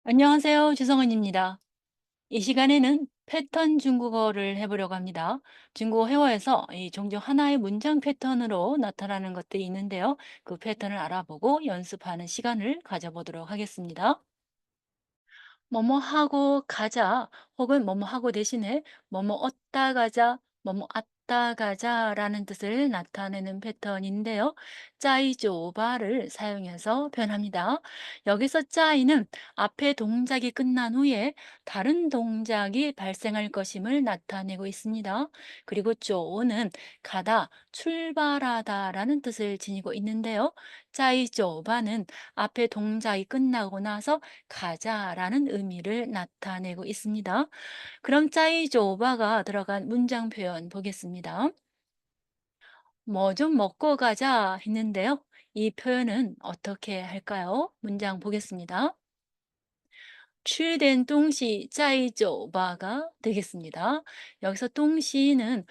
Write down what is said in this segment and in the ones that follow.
안녕하세요. 주성은입니다. 이 시간에는 패턴 중국어를 해보려고 합니다. 중국어 회화에서 종종 하나의 문장 패턴으로 나타나는 것들이 있는데요. 그 패턴을 알아보고 연습하는 시간을 가져보도록 하겠습니다. 뭐뭐 하고 가자 혹은 뭐뭐 하고 대신에 뭐뭐 얻다 가자, 뭐뭐 얻다 가자라는 뜻을 나타내는 패턴인데요. 짜이조바를 사용해서 표현합니다. 여기서 짜이는 앞에 동작이 끝난 후에 다른 동작이 발생할 것임을 나타내고 있습니다. 그리고 쪼는 가다, 출발하다라는 뜻을 지니고 있는데요. 짜이조바는 앞에 동작이 끝나고 나서 가자라는 의미를 나타내고 있습니다. 그럼 짜이조바가 들어간 문장 표현 보겠습니다. 뭐 좀 먹고 가자 했는데요. 이 표현은 어떻게 할까요? 문장 보겠습니다. 吃点东西在酒吧가 되겠습니다. 여기서 동시는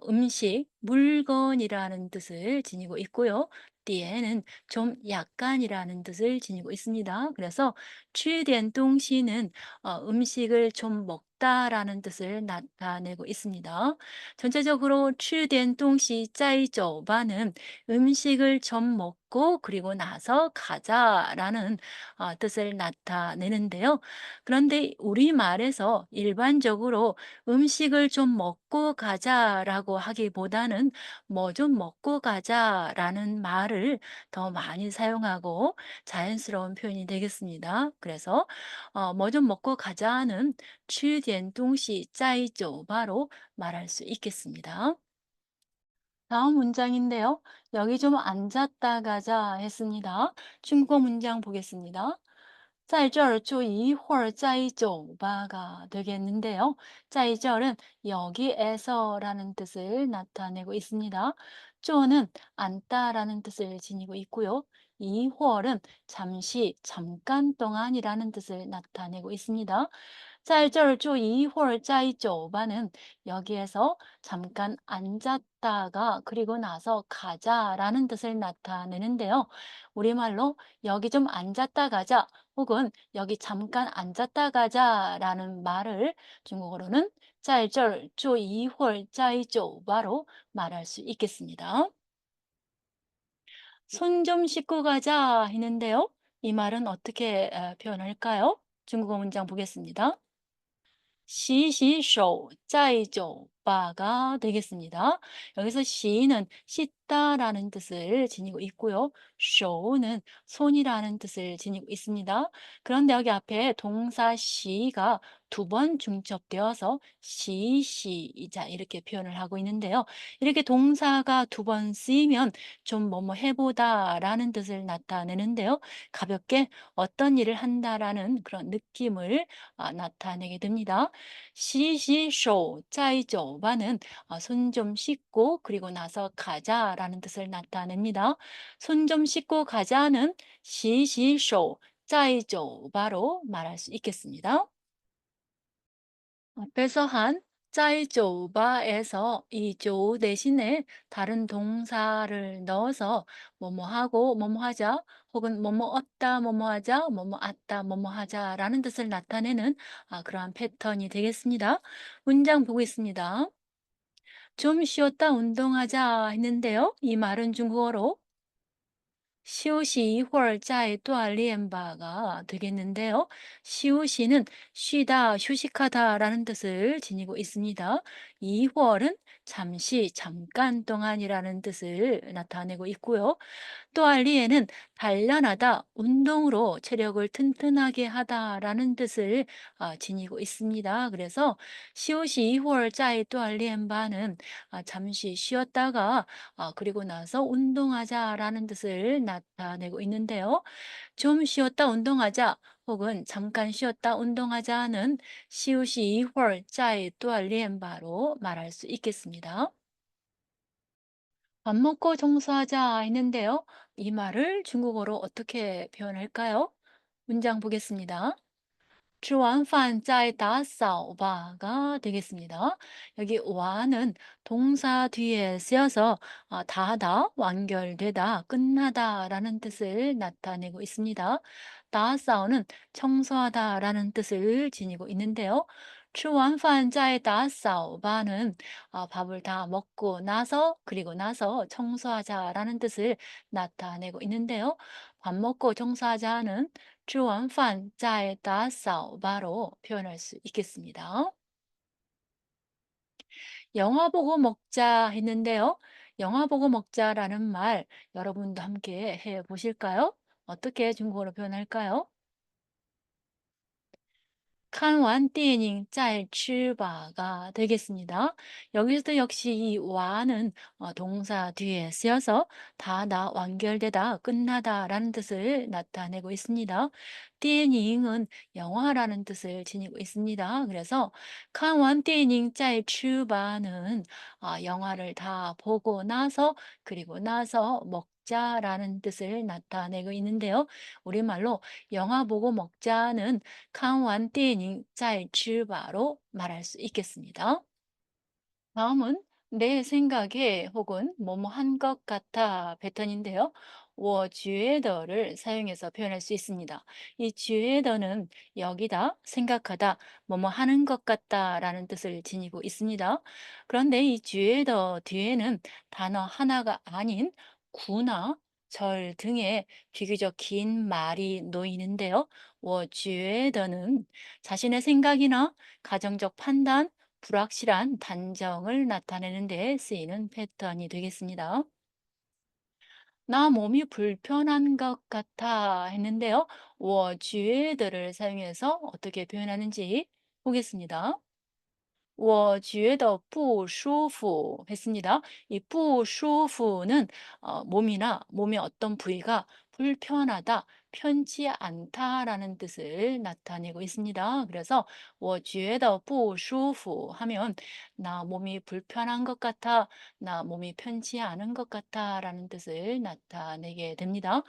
음식, 물건이라는 뜻을 지니고 있고요. 띠에는 좀 약간이라는 뜻을 지니고 있습니다. 그래서 吃点东西는 음식을 좀 먹다라는 뜻을 나타내고 있습니다. 전체적으로 吃点东西在酒吧는 음식을 좀 먹고 그리고 나서 가자라는 뜻을 나타내는데요. 그런데 우리말에서 일반적으로 음식을 좀 먹고 가자라고 하기보다는 뭐 좀 먹고 가자라는 말을 더 많이 사용하고 자연스러운 표현이 되겠습니다. 그래서 뭐 좀 먹고 가자는 吃点东西在酒吧로 말할 수 있겠습니다. 다음 문장인데요. 여기 좀 앉았다 가자 했습니다. 중국어 문장 보겠습니다. 在这儿就一会儿在酒吧가 되겠는데요. 在这儿은 여기에서라는 뜻을 나타내고 있습니다. 就는 앉다라는 뜻을 지니고 있고요. 一会儿은 잠시, 잠깐 동안이라는 뜻을 나타내고 있습니다. 在这儿就一会儿在酒吧는 여기에서 잠깐 앉았다가 그리고 나서 가자라는 뜻을 나타내는데요. 우리말로 여기 좀 앉았다 가자 혹은 여기 잠깐 앉았다 가자라는 말을 중국어로는 在这儿就一会儿在酒吧로 말할 수 있겠습니다. 손 좀 씻고 가자 했는데요. 이 말은 어떻게 표현할까요? 중국어 문장 보겠습니다. 洗洗手在酒吧가 되겠습니다. 여기서 시는 씻다라는 뜻을 지니고 있고요. 쇼는 손이라는 뜻을 지니고 있습니다. 그런데 여기 앞에 동사 시가 두 번 중첩되어서 시시이자 이렇게 표현을 하고 있는데요. 이렇게 동사가 두 번 쓰이면 좀 뭐뭐 해보다라는 뜻을 나타내는데요. 가볍게 어떤 일을 한다라는 그런 느낌을 나타내게 됩니다. 洗洗手在酒吧는 손 좀 씻고 그리고 나서 가자라는 뜻을 나타냅니다. 손 좀 씻고 가자는 洗洗手在酒吧로 말할 수 있겠습니다. 앞에서 한 짜이조바에서 이 조 대신에 다른 동사를 넣어서 뭐뭐 하고 뭐뭐 하자 혹은 뭐뭐 얻다 뭐뭐 하자 뭐뭐 얻다 뭐뭐 하자라는 뜻을 나타내는 그러한 패턴이 되겠습니다. 문장 보고 있습니다. 좀 쉬었다 운동하자 했는데요. 이 말은 중국어로 休息一会儿再锻炼吧가 되겠는데요. 休息는 쉬다, 휴식하다라는 뜻을 지니고 있습니다. 一会儿은 잠시, 잠깐 동안이라는 뜻을 나타내고 있고요. 또 알리에는 단련하다, 운동으로 체력을 튼튼하게 하다라는 뜻을 지니고 있습니다. 그래서 시오시 이월 짜이 또 알리엔바는 잠시 쉬었다가 그리고 나서 운동하자라는 뜻을 나타내고 있는데요. 좀 쉬었다 운동하자 혹은 잠깐 쉬었다 운동하자는 시오시 이월 짜이 또 알리엔바로 말할 수 있겠습니다. 밥 먹고 청소하자 했는데요. 이 말을 중국어로 어떻게 표현할까요? 문장 보겠습니다. 吃完饭再打扫吧가 되겠습니다. 여기 와는 동사 뒤에 쓰여서 다하다, 완결되다, 끝나다라는 뜻을 나타내고 있습니다. 打扫는 청소하다라는 뜻을 지니고 있는데요. 吃完饭再打扫吧는 밥을 다 먹고 나서 그리고 나서 청소하자라는 뜻을 나타내고 있는데요. 밥 먹고 청소하자는 吃完饭再打扫바로 표현할 수 있겠습니다. 영화 보고 먹자 했는데요. 영화 보고 먹자라는 말 여러분도 함께 해 보실까요? 어떻게 중국어로 표현할까요? 看完电影再吃吧가 되겠습니다. 여기서도 역시 이 와는 동사 뒤에 쓰여서 다다 완결되다 끝나다라는 뜻을 나타내고 있습니다. 电影은 영화라는 뜻을 지니고 있습니다. 그래서 看完电影再吃吧는 영화를 다 보고 나서 그리고 나서 먹자라는 뜻을 나타내고 있는데요. 우리말로 영화 보고 먹자는 看完电影再吃吧로 말할 수 있겠습니다. 다음은 내 생각에 혹은 뭐뭐 한 것 같아 패턴인데요. 我觉得를 사용해서 표현할 수 있습니다. 이 觉得는 여기다 생각하다, 뭐뭐 하는 것 같다라는 뜻을 지니고 있습니다. 그런데 이 觉得 뒤에는 단어 하나가 아닌 구나 절 등의 비교적 긴 말이 놓이는데요. 我觉得는 자신의 생각이나 가정적 판단, 불확실한 단정을 나타내는 데 쓰이는 패턴이 되겠습니다. 나 몸이 불편한 것 같아 했는데요. 我觉得를 사용해서 어떻게 표현하는지 보겠습니다. 我觉得不舒服 했습니다. 이 不舒服는 몸이나 몸의 어떤 부위가 불편하다, 편치 않다라는 뜻을 나타내고 있습니다. 그래서 我觉得不舒服 하면 나 몸이 불편한 것 같아, 나 몸이 편치 않은 것 같아라는 뜻을 나타내게 됩니다.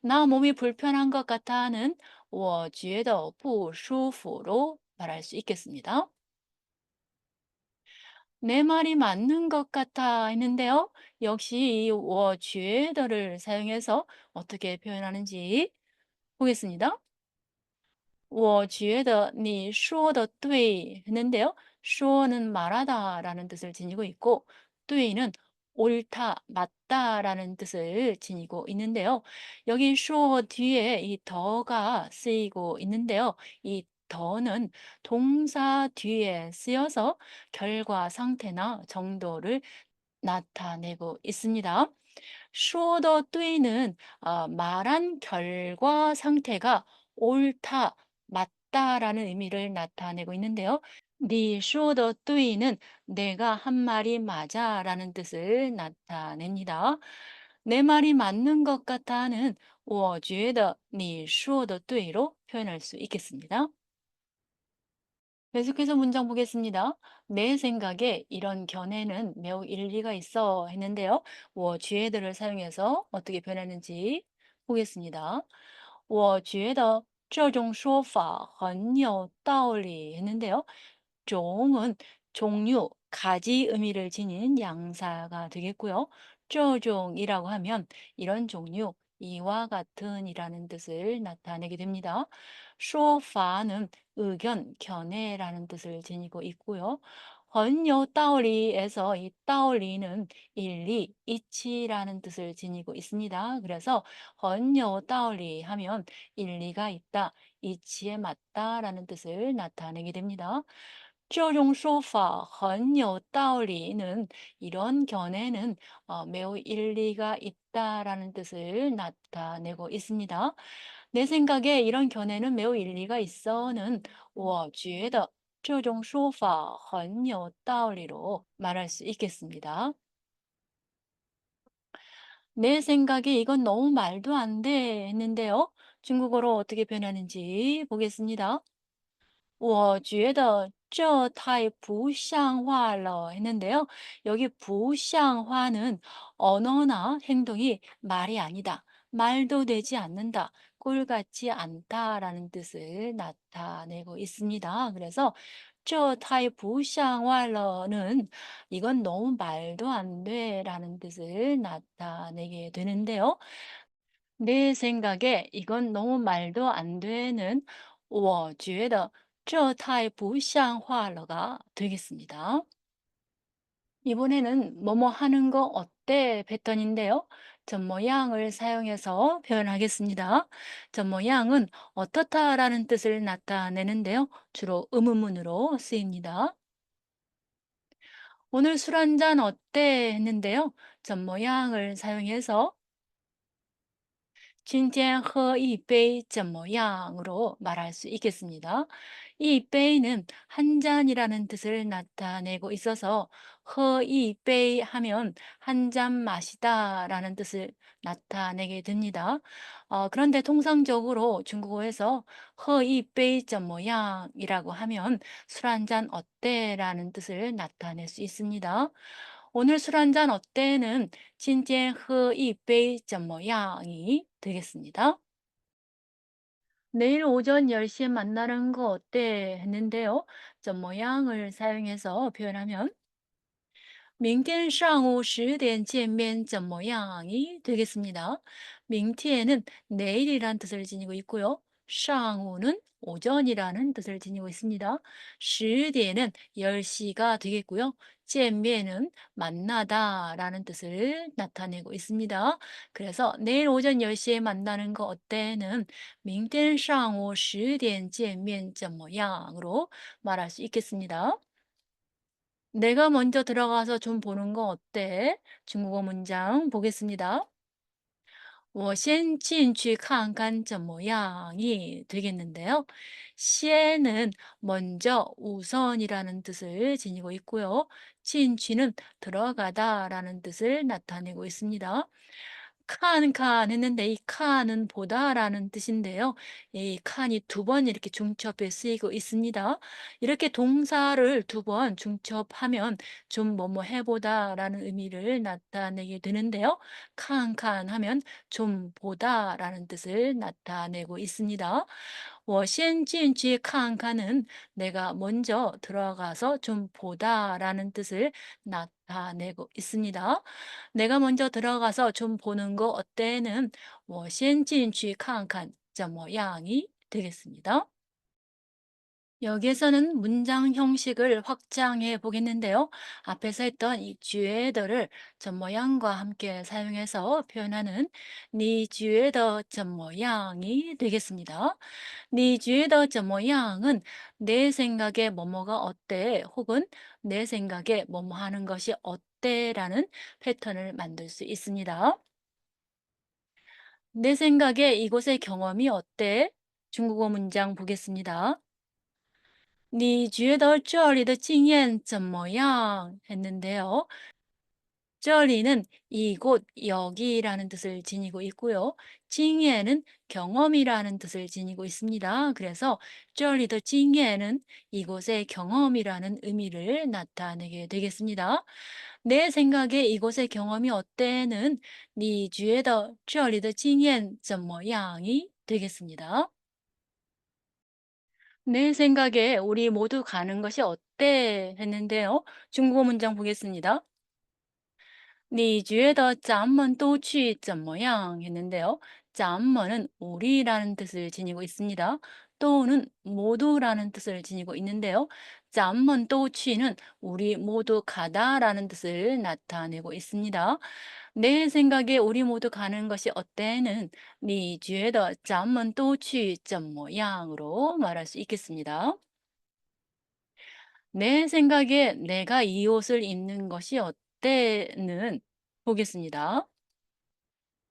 나 몸이 불편한 것 같아는 我觉得不舒服로 말할 수 있겠습니다. 내 말이 맞는 것 같아 했는데요. 역시 이 我觉得를 사용해서 어떻게 표현하는지 보겠습니다. 我觉得你说的对 했는데요. 说는 말하다라는 뜻을 지니고 있고 对는 옳다, 맞다라는 뜻을 지니고 있는데요. 여기 说 뒤에 이 더가 쓰이고 있는데요. 이 더는 동사 뒤에 쓰여서 결과 상태나 정도를 나타내고 있습니다. 说的对는 말한 결과 상태가 옳다, 맞다라는 의미를 나타내고 있는데요. 你说的对는 내가 한 말이 맞아라는 뜻을 나타냅니다. 내 말이 맞는 것 같아는 我觉得你说的对로 표현할 수 있겠습니다. 계속해서 문장 보겠습니다. 내 생각에 이런 견해는 매우 일리가 있어 했는데요. 我觉得를 사용해서 어떻게 변하는지 보겠습니다. 我觉得这种说法很有道理 했는데요. 종은 종류, 가지 의미를 지닌 양사가 되겠고요. 这种이라고 하면 이런 종류, 이와 같은이라는 뜻을 나타내게 됩니다. 说法는 의견, 견해라는 뜻을 지니고 있고요. 很有道理에서 이 道理는 일리, 이치라는 뜻을 지니고 있습니다. 그래서 很有道理 하면 일리가 있다, 이치에 맞다라는 뜻을 나타내게 됩니다. 这种说法很有道理는 이런 견해는 매우 일리가 있다라는 뜻을 나타내고 있습니다. 내 생각에 이런 견해는 매우 일리가 있어는 我觉得这种说法很有道理로 말할 수 있겠습니다. 내 생각에 이건 너무 말도 안 돼 했는데요. 중국어로 어떻게 변하는지 보겠습니다. 我觉得这太不像话了 했는데요. 여기 不像话는 언어나 행동이 말이 아니다, 말도 되지 않는다, 꼴 같지 않다라는 뜻을 나타내고 있습니다. 그래서 这太不像话了는 이건 너무 말도 안 돼라는 뜻을 나타내게 되는데요. 내 생각에 이건 너무 말도 안 되는 我觉得这太不像话了가 되겠습니다. 이번에는 뭐뭐 하는 거 어때? 패턴인데요. 전 모양을 사용해서 표현하겠습니다. 전 모양은 어떻다라는 뜻을 나타내는데요. 주로 의문문으로 쓰입니다. 오늘 술 한잔 어때? 했는데요. 전 모양을 사용해서 今天喝一杯怎么样?으로 말할 수 있겠습니다. 이杯는 한 잔이라는 뜻을 나타내고 있어서 喝一杯 하면 한 잔 마시다 라는 뜻을 나타내게 됩니다. 그런데 통상적으로 중국어에서 喝一杯怎么样? 이라고 하면 술 한 잔 어때? 라는 뜻을 나타낼 수 있습니다. 오늘 술 한 잔 어때는 今天喝一杯怎么样?이 되겠습니다. 내일 오전 10시에 만나는 거 어때? 했는데요. 점 모양을 사용해서 표현하면 明天上午10点见面怎么样?이 되겠습니다. 明天는 내일이란 뜻을 지니고 있고요. 上午는 오전이라는 뜻을 지니고 있습니다. 10点은 10시가 되겠고요. 见面은 만나다 라는 뜻을 나타내고 있습니다. 그래서 내일 오전 10시에 만나는 거 어때는 明天上午10点见面怎么样?으로 말할 수 있겠습니다. 내가 먼저 들어가서 좀 보는 거 어때? 중국어 문장 보겠습니다. 我先进去看看怎么样?이 되겠는데요. 시에는 먼저 우선이라는 뜻을 지니고 있고요. 진취는 들어가다 라는 뜻을 나타내고 있습니다. 칸 했는데 이 칸은 보다라는 뜻인데요. 이 칸이 두 번 이렇게 중첩해 쓰이고 있습니다. 이렇게 동사를 두 번 중첩하면 좀 뭐뭐 해보다라는 의미를 나타내게 되는데요. 칸 하면 좀 보다라는 뜻을 나타내고 있습니다. 我先进去看看은 내가 먼저 들어가서 좀 보다라는 뜻을 나타내고 있습니다. 내가 먼저 들어가서 좀 보는 거 어때는 我先进去看看怎么样이 되겠습니다. 여기에서는 문장 형식을 확장해 보겠는데요. 앞에서 했던 이 쥐에더를 전 모양과 함께 사용해서 표현하는 니 쥐에더 전 모양이 되겠습니다. 니 쥐에더 전 모양은 내 생각에 뭐뭐가 어때? 혹은 내 생각에 뭐뭐 하는 것이 어때?라는 패턴을 만들 수 있습니다. 내 생각에 이곳의 경험이 어때? 중국어 문장 보겠습니다. 你觉得这里的经验怎么样? 했는데요. 这里는 이곳, 여기라는 뜻을 지니고 있고요. 经验은 경험이라는 뜻을 지니고 있습니다. 그래서 这里的经验은 이곳의 경험이라는 의미를 나타내게 되겠습니다. 내 생각에 이곳의 경험이 어때는 你觉得这里的经验怎么样?이 되겠습니다. 내 생각에 우리 모두 가는 것이 어때? 했는데요. 중국어 문장 보겠습니다. 你觉得咱们都去怎么样? 했는데요. 咱们은 우리라는 뜻을 지니고 있습니다. 또는 모두라는 뜻을 지니고 있는데요. 咱们都去는 우리 모두 가다라는 뜻을 나타내고 있습니다. 내 생각에 우리 모두 가는 것이 어때는 你觉得咱们都去怎么样?으로 말할 수 있겠습니다. 내 생각에 내가 이 옷을 입는 것이 어때는 보겠습니다.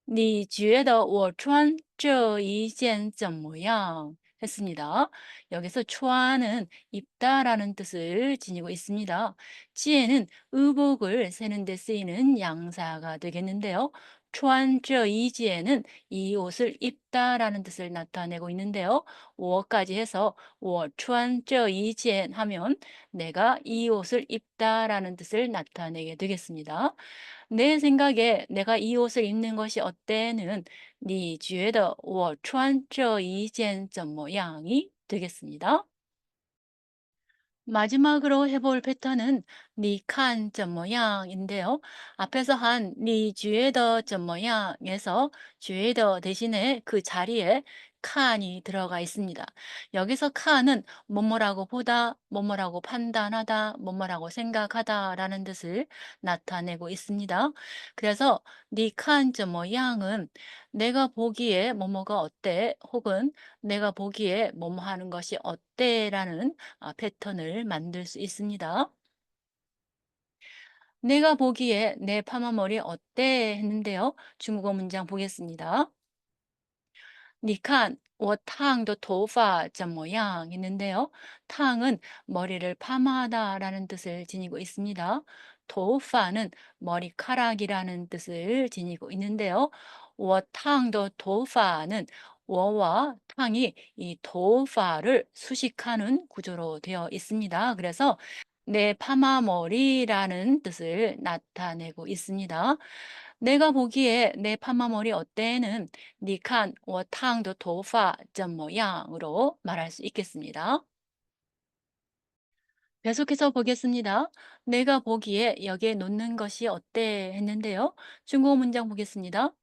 你觉得我穿这一件怎么样? 했습니다. 여기서穿은 입다라는 뜻을 지니고 있습니다. 지에는 의복을 세는 데 쓰이는 양사가 되겠는데요. 穿这一件은 이 옷을 입다라는 뜻을 나타내고 있는데요. 我까지 해서 我穿这一件 하면 내가 이 옷을 입다라는 뜻을 나타내게 되겠습니다. 내 생각에 내가 이 옷을 입는 것이 어때는 你觉得我穿这一件怎么样?이 되겠습니다. 마지막으로 해볼 패턴은 니칸 점 모양인데요. 앞에서 한 니 쥐에더 점 모양에서 쥐에더 대신에 그 자리에 칸이 들어가 있습니다. 여기서 칸은 뭐뭐라고 보다, 뭐뭐라고 판단하다, 뭐뭐라고 생각하다라는 뜻을 나타내고 있습니다. 그래서 니칸 점 모양은 내가 보기에 뭐뭐가 어때? 혹은 내가 보기에 뭐뭐 하는 것이 어때?라는 패턴을 만들 수 있습니다. 내가 보기에 내 파마머리 어때? 했는데요. 중국어 문장 보겠습니다. 你看我烫的头发怎么样? 있는데요. 탕은 머리를 파마하다라는 뜻을 지니고 있습니다. 도파는 머리카락이라는 뜻을 지니고 있는데요. 我烫的头发는 워와 탕이 이 도파를 수식하는 구조로 되어 있습니다. 그래서 내 파마머리라는 뜻을 나타내고 있습니다. 내가 보기에 내 파마머리 어때는 你看我烫的头发怎么样으로 말할 수 있겠습니다. 계속해서 보겠습니다. 내가 보기에 여기에 놓는 것이 어때 했는데요. 중국어 문장 보겠습니다.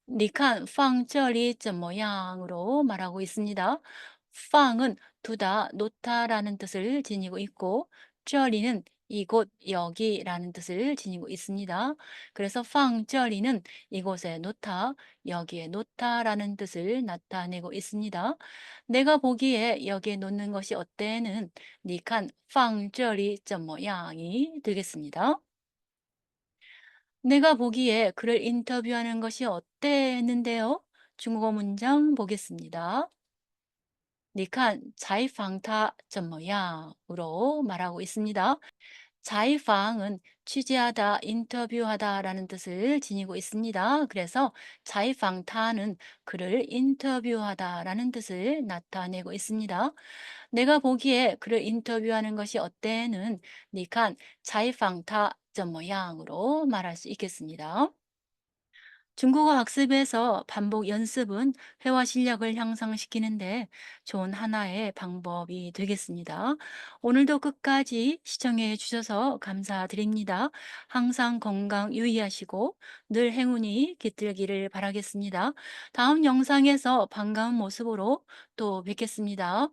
你看放这里怎么样으로 말하고 있습니다. 放은 두다, 놓다라는 뜻을 지니고 있고 这里는 이곳, 여기라는 뜻을 지니고 있습니다. 그래서 放这里는 이곳에 놓다, 여기에 놓다라는 뜻을 나타내고 있습니다. 내가 보기에 여기에 놓는 것이 어때는 你看放这里怎么样이 되겠습니다. 내가 보기에 그를 인터뷰하는 것이 어때 했는데요. 중국어 문장 보겠습니다. 你看采访他怎么样으로 말하고 있습니다. 자이방은 취재하다, 인터뷰하다라는 뜻을 지니고 있습니다. 그래서 자이방타는 그를 인터뷰하다라는 뜻을 나타내고 있습니다. 내가 보기에 그를 인터뷰하는 것이 어때는 你看采访他怎么样으로 말할 수 있겠습니다. 중국어 학습에서 반복 연습은 회화 실력을 향상시키는데 좋은 하나의 방법이 되겠습니다. 오늘도 끝까지 시청해 주셔서 감사드립니다. 항상 건강 유의하시고 늘 행운이 깃들기를 바라겠습니다. 다음 영상에서 반가운 모습으로 또 뵙겠습니다.